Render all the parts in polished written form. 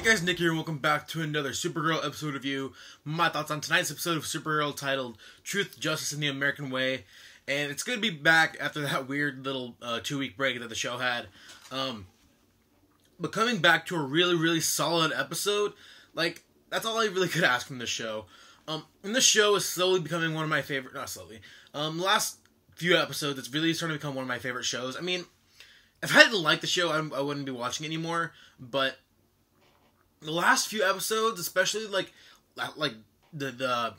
guys, Nick here, and welcome back to another Supergirl episode review. My thoughts on tonight's episode of Supergirl titled Truth, Justice, and the American Way. And it's going to be back after that weird little 2-week break that the show had. But coming back to a really solid episode, like, that's all I really could ask from this show. And this show is slowly becoming one of my favorite, not slowly, the last few episodes, it's really starting to become one of my favorite shows. I mean, if I didn't like the show, I wouldn't be watching it anymore, but the last few episodes, especially like the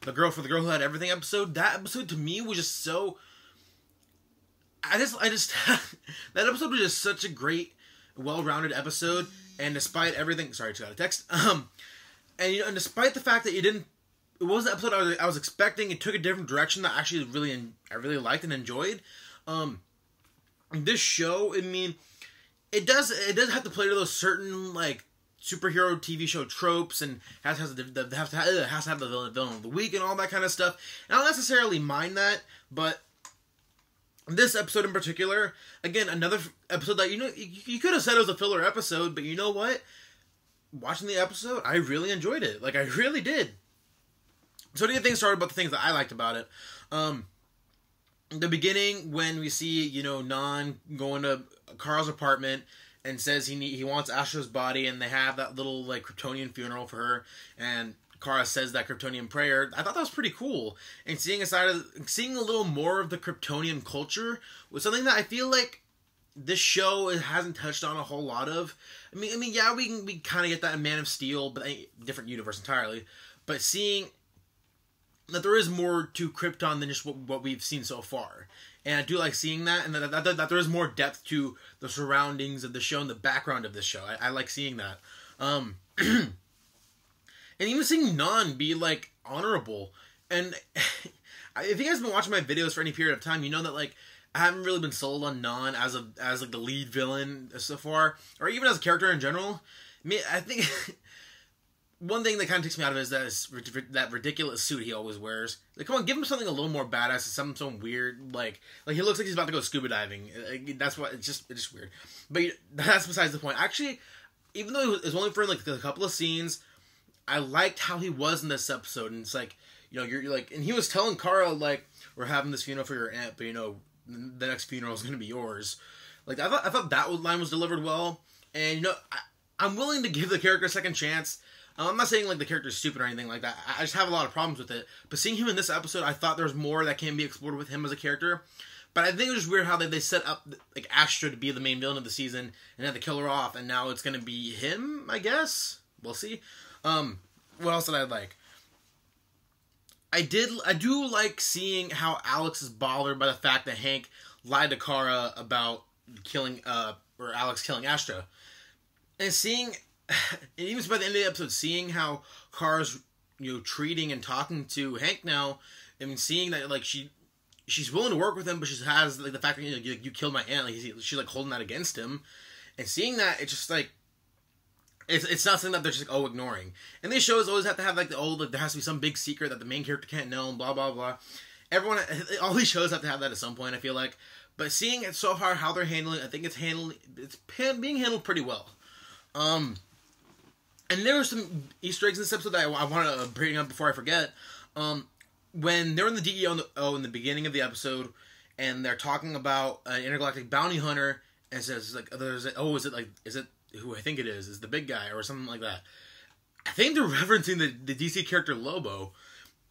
girl who had everything episode, that episode to me was just so. I just that episode was just such a great, well-rounded episode, and despite everything, sorry, I just got a text. And despite the fact that it wasn't the episode I was expecting, it took a different direction that I actually I really liked and enjoyed. This show, I mean, it does have to play to those certain like superhero TV show tropes, and has to have the villain of the week and all that kind of stuff. And I don't necessarily mind that, but this episode in particular, again, another episode that you could have said it was a filler episode, but you know what? Watching the episode, I really enjoyed it. Like, I really did. So to get things started about the things that I liked about it, the beginning when we see, Non going to Carl's apartment and says he wants Astra's body, and they have that little like Kryptonian funeral for her, and Kara says that Kryptonian prayer. I thought that was pretty cool, and seeing a little more of the Kryptonian culture was something that I feel like this show hasn't touched on a whole lot of. I mean, yeah, we kind of get that in Man of Steel, but different universe entirely. But seeing that there is more to Krypton than just what we've seen so far. And I do like seeing that, and that there is more depth to the surroundings of the show and the background of this show. I like seeing that. And even seeing Non be, like, honorable. And if you guys have been watching my videos for any period of time, you know that, like, I haven't really been sold on Non as like the lead villain so far, or even as a character in general. I mean, I think one thing that kind of takes me out of it is that ridiculous suit he always wears. Like, come on, give him something a little more badass, some weird, like he looks like he's about to go scuba diving. That's what, it's just weird. But that's besides the point. Actually, even though it was only for like a couple of scenes, I liked how he was in this episode. And it's like, you're like, and he was telling Kara, like, we're having this funeral for your aunt, but the next funeral is going to be yours. Like, I thought that line was delivered well. And, I'm willing to give the character a second chance. I'm not saying, like, the character's stupid or anything like that. I just have a lot of problems with it. But seeing him in this episode, I thought there was more that can be explored with him as a character. But I think it was just weird how they set up, like, Astra to be the main villain of the season and had to kill her off. And now it's going to be him, I guess? We'll see. What else did I like? I do like seeing how Alex is bothered by the fact that Hank lied to Kara about Alex killing Astra. And seeing, and even by the end of the episode, seeing how Kara's, treating and talking to Hank now, I mean, seeing that, like, she's willing to work with him, but she has, like, the fact that, you killed my aunt, like, she's, like, holding that against him. And seeing that, it's just, like, it's not something that they're just, like, ignoring. And these shows always have to have, like, there has to be some big secret that the main character can't know, and blah, blah, blah. All these shows have to have that at some point, I feel like. But seeing it so far, how they're handling it, I think it's being handled pretty well. And there were some Easter eggs in this episode that I want to bring up before I forget. When they're in the DEO in the beginning of the episode, and they're talking about an intergalactic bounty hunter, and it says, like, is it who I think it is the big guy, or something like that. I think they're referencing the DC character Lobo.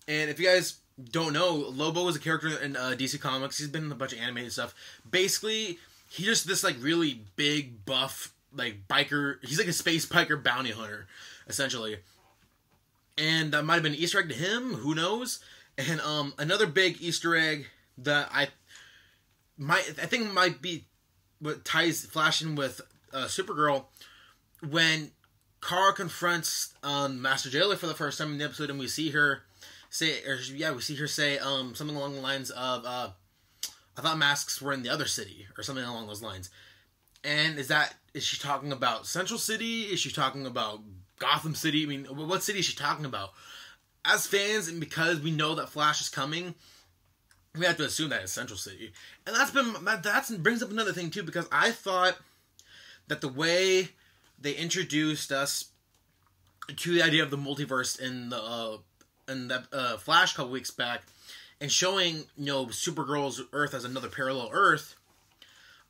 And if you guys don't know, Lobo is a character in DC Comics. He's been in a bunch of animated stuff. Basically, he's just this, like, really big, buff, like, biker. He's like a space biker bounty hunter, essentially. And that might have been an Easter egg to him. Who knows? And another big Easter egg that I think might be what ties Flash in with Supergirl, when Kara confronts Master Jailer for the first time in the episode, and we see her say, something along the lines of, I thought masks were in the other city, or something along those lines. And is she talking about Central City? Is she talking about Gotham City? I mean, what city is she talking about? As fans, and because we know that Flash is coming, we have to assume that it's Central City. And that brings up another thing too, because I thought that the way they introduced us to the idea of the multiverse in the Flash a couple weeks back, and showing Supergirl's Earth as another parallel Earth.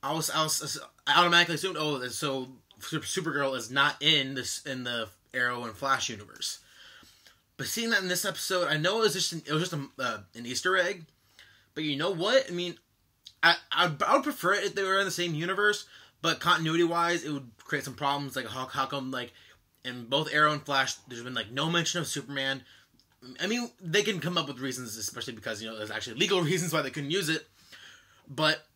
I automatically assumed, oh, so Supergirl is not in the Arrow and Flash universe. But seeing that in this episode, I know it was just an Easter egg. But you know what? I mean, I would prefer it if they were in the same universe. But continuity wise, it would create some problems. Like how come like in both Arrow and Flash, there's been like no mention of Superman. I mean, they can come up with reasons, especially because there's actually legal reasons why they couldn't use it. But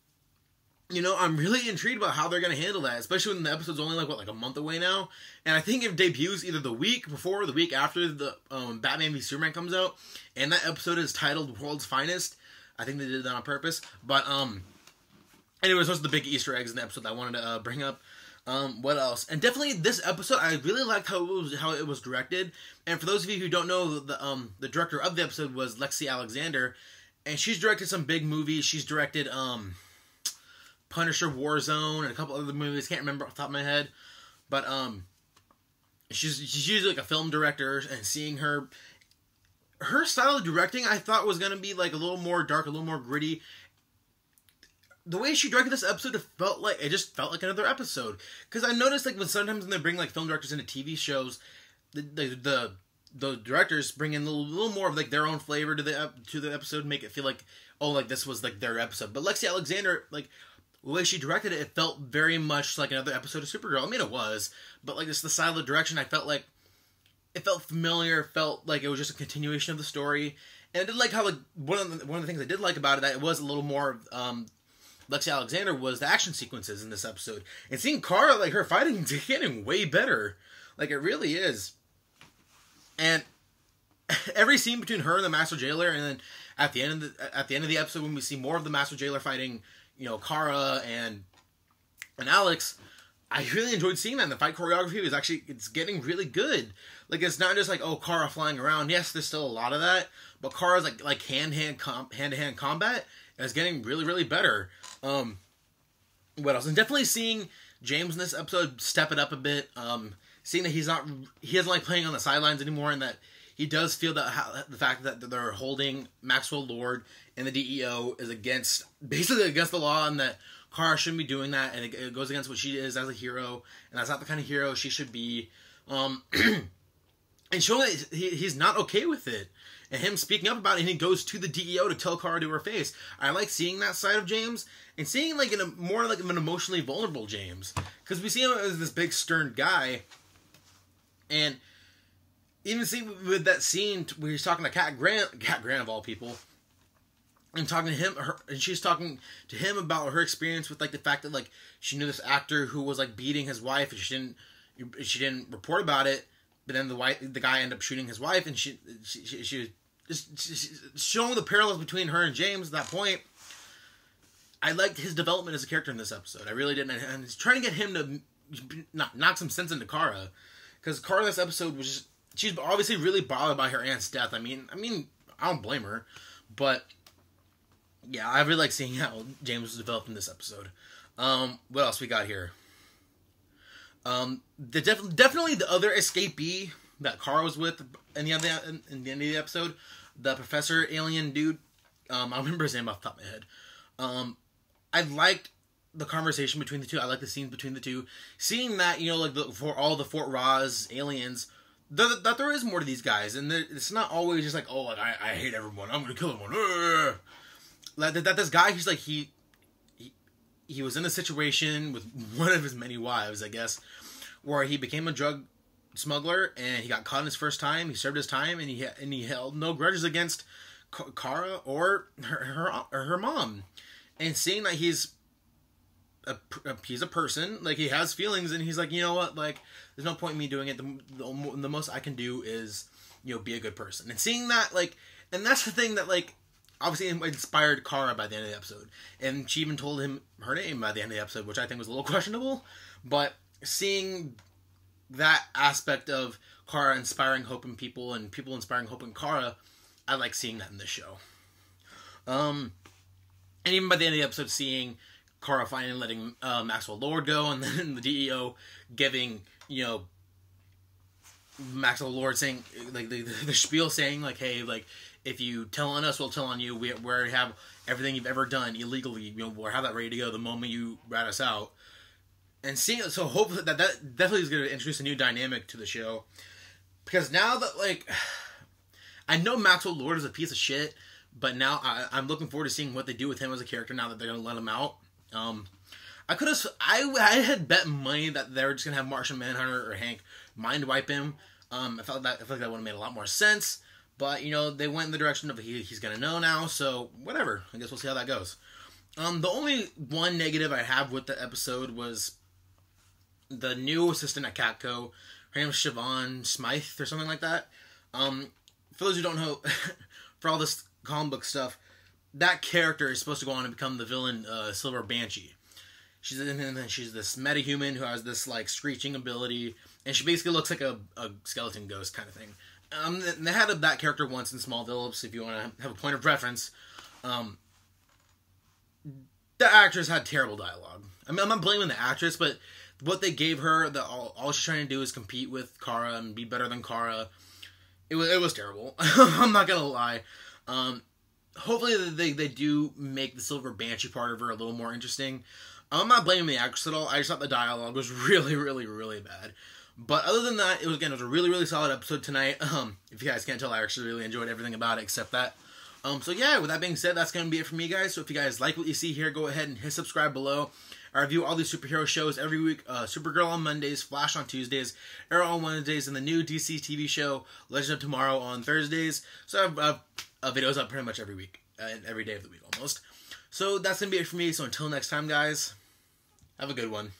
I'm really intrigued about how they're going to handle that, especially when the episode's only like a month away now. And I think it debuts either the week before or the week after the Batman v Superman comes out, and that episode is titled World's Finest. I think they did that on purpose. But anyways, those are the big Easter eggs in the episode that I wanted to bring up. What else? And definitely this episode, I really liked how it was directed. And for those of you who don't know, the director of the episode was Lexi Alexander, and she's directed some big movies. She's directed Punisher, Warzone, and a couple other movies. Can't remember off the top of my head, but she's usually like a film director, and seeing her style of directing, I thought was gonna be like a little more dark, a little more gritty. The way she directed this episode, it just felt like another episode. Because I noticed like sometimes when they bring like film directors into TV shows, the directors bring in a little more of like their own flavor to the episode, make it feel like, oh, like this was like their episode. But Lexi Alexander, like the way she directed it, it felt very much like another episode of Supergirl. I mean, it was, but like just the style of direction, I felt like it felt familiar. Felt like it was just a continuation of the story. And I did like how like one of the things I did like about it, that it was a little more Lexi Alexander, was the action sequences in this episode. And seeing Kara, like her fighting is getting way better. Like it really is. And every scene between her and the Master Jailer, and then at the end of the episode when we see more of the Master Jailer fighting, Kara and Alex, I really enjoyed seeing that. And the fight choreography is it's getting really good. Like it's not just like, oh, Kara flying around. Yes, there's still a lot of that, but Kara's like hand-to-hand combat is getting really, really better. What else? And definitely seeing James in this episode step it up a bit. Seeing that he doesn't like playing on the sidelines anymore, and that he does feel that the fact that they're holding Maxwell Lord and the DEO is basically against the law, and that Kara shouldn't be doing that, and it goes against what she is as a hero, and that's not the kind of hero she should be. And showing that he's not okay with it, and him speaking up about it, and he goes to the DEO to tell Kara to her face. I like seeing that side of James, and seeing like more like an emotionally vulnerable James, because we see him as this big stern guy, and even see with that scene where he's talking to Cat Grant of all people, and talking to and she's talking to him about her experience with like the fact that like she knew this actor who was like beating his wife, and she didn't report about it, but then the guy ended up shooting his wife, and she showing the parallels between her and James at that point. I liked his development as a character in this episode. I really did, and it's trying to get him to knock some sense into Kara, because Kara in this episode was just, she's obviously really bothered by her aunt's death. I mean, I don't blame her, but yeah, I really like seeing how James was developed in this episode. What else we got here? Definitely the other escapee that Kara was with in the end of the episode, the professor alien dude. I don't remember his name off the top of my head. I liked the conversation between the two. I like the scenes between the two. Seeing that, for all the Fort Ross aliens, that there is more to these guys, and it's not always just like, oh, like, I hate everyone, I'm gonna kill everyone. That this guy, he's like, he was in a situation with one of his many wives, I guess, where he became a drug smuggler, and he got caught in his first time. He served his time, and he held no grudges against Kara or her mom. And seeing that he's a person, like, he has feelings, and he's like, you know what, like, there's no point in me doing it. The most I can do is, be a good person. And seeing that, like, and that's the thing that, like, obviously inspired Kara by the end of the episode. And she even told him her name by the end of the episode, which I think was a little questionable. But seeing that aspect of Kara inspiring hope in people, and people inspiring hope in Kara, I like seeing that in this show. And even by the end of the episode, seeing Kara finally letting Maxwell Lord go, and then the DEO giving, you know, Maxwell Lord saying, like, the spiel saying, like, hey, like, if you tell on us, we'll tell on you. We already have everything you've ever done illegally. You know, we'll have that ready to go the moment you rat us out. And seeing, so hopefully that definitely is going to introduce a new dynamic to the show. Because now that, like, I know Maxwell Lord is a piece of shit, but now I'm looking forward to seeing what they do with him as a character now that they're going to let him out. I had bet money that they were just going to have Martian Manhunter or Hank mind wipe him. I felt like that would have made a lot more sense. But, you know, they went in the direction of he's going to know now, so whatever. I guess we'll see how that goes. The only one negative I have with the episode was the new assistant at Catco. Her name is Siobhan Smythe or something like that. For those who don't know, for all this comic book stuff, that character is supposed to go on and become the villain, Silver Banshee. She's this metahuman who has this, like, screeching ability, and she basically looks like a skeleton ghost kind of thing. They had that character once in Smallville, if you want to have a point of reference. The actress had terrible dialogue. I mean, I'm not blaming the actress, but what they gave her, all she's trying to do is compete with Kara and be better than Kara. It was terrible. I'm not gonna lie. Hopefully they do make the Silver Banshee part of her a little more interesting. I'm not blaming the actress at all. I just thought the dialogue was really, really, really bad. But other than that, it was a really, really solid episode tonight. If you guys can't tell, I actually really enjoyed everything about it except that. So yeah, with that being said, that's going to be it for me, guys. So if you guys like what you see here, go ahead and hit subscribe below. I review all these superhero shows every week. Supergirl on Mondays, Flash on Tuesdays, Arrow on Wednesdays, and the new DC TV show, Legend of Tomorrow, on Thursdays. So I have videos up pretty much every week, and every day of the week almost. So that's going to be it for me. So until next time, guys, have a good one.